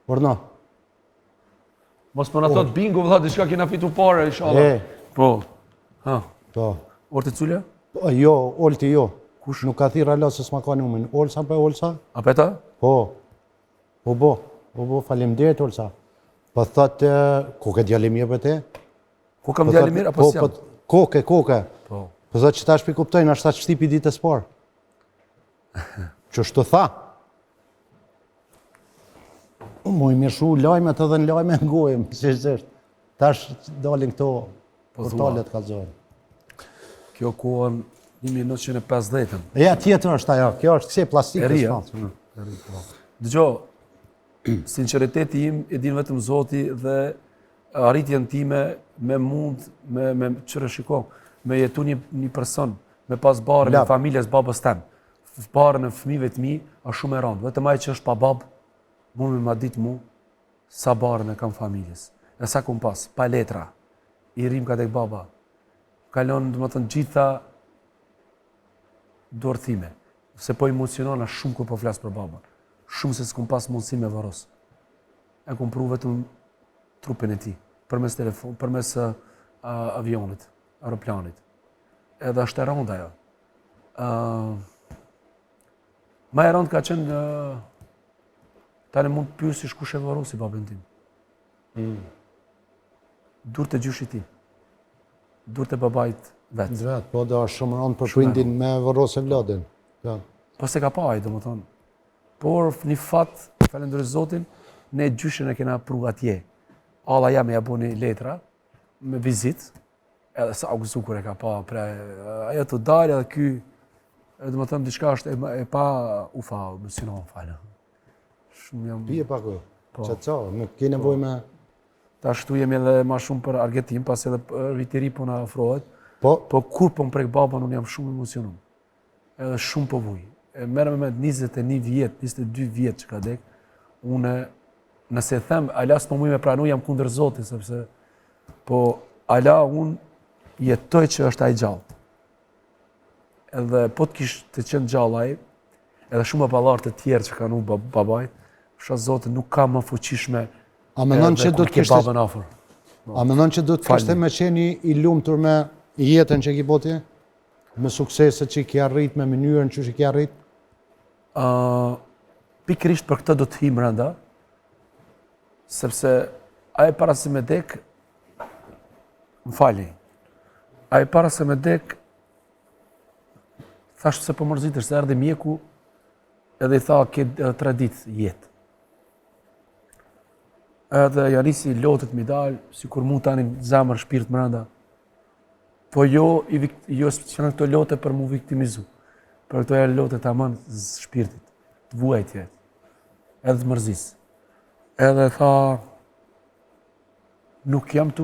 Orna. Mos më në thot bingo, vëlla, diçka kena fitu pare, inshallah. Po. Ha. Po. Orti Culja? Jo, Olti jo. Kush? Nuk ka thirë Allah se s'ma ka numën. Olsa për Olsa? A peta? Po. Po, faleminderit Olsa. Po thotë, koke djalim je për te? Ku kam djalim mirë, apo s'jam? Koke. Po. Po thotë që ta shpi kuptojnë, ashtë ta që shtipi ditës parë. Që shtë tha? Moj mirshu lajmet edhe në lajme në gojëm, sishtë. Tash dalin këto portalet ka zonë. Kjo kohën 1950-ën. Ja, tjetër është ajo, kjo është këse plastikës. E ria. Dëgjo, sinceriteti im e din vetëm Zoti dhe arritjen time me mund, me qërë shiko, me jetu një person, me pas barën e familjes babës tem, barën e fëmijëve të mi, është shumë e rëndë. Vetëm ai që është pa babë, mund me ma ditë mu, sa barën e kam familjes. E sa kum pas, pa letra, i rrim ka tek baba. Kalon, dhe më thënë, gjitha dorëthime. Se po emocionona shumë kur po flasë për baba. Shumë se s'kum pas mundësi me varos. E kum pru vetëm trupin e ti, përmes telefon, përmes avionit, aeroplanit. Edhe është e rëndë ajo. Ma e rëndë ka qenë, tani mund të pyesish kush e varosi babën tim. Dur të gjyshi ti. Dur të babajt vetë. Vetë, po da është shumë rëndë për prindin me varose vladin. Po se ka pa ajë, do më thonë. Por një fatë, falenderoj Zotin, ne gjyshin e kena pru atje. Alla ja me ja bo një letra, me vizit, edhe sa u gëzu kur e ka pa, ajo të dalë edhe ky, do më thonë, diçka është e pa ufa, më synon falë. Pije pak, që co, nuk ke nevoj me... Ta shtu jemi edhe ma shumë për Argetim, pas edhe rritiri po në afrohet, po kur po më prek baban, unë jam shumë emocionum. Edhe shumë po vuj. Merë me 21 vjetë, 22 vjetë që ka dek, une, nëse them, ala s'po muj me pranu, jam kundër Zotit, sepse, po, ala unë jetoj që është ai gjallë. Edhe po të kishë të qenë gjallë ai, edhe shumë baballar të tjerë që kanë u babajt, shë Zotit nuk ka më fuqishme A menon që do të kishte me qeni i lumtur me jetën që ki boti? Me sukseset që ki arrit, me mënyrën që ki arrit? Pikërisht për këtë do të him rënda, sepse aje para se me dek, më fali, aje para se me dek, thashtë se për mërzitër, se erdi mjeku, edhe i tha, ke 3 ditë jetë. Edhe janisi lotët mi dalë, si kur mu tani zemër shpirt mëranda. Po jo që në këto lote për mu viktimizu. Për këto e lote të amën shpirtit, të vuajtje, edhe të mërzis. Edhe tha, nuk jam të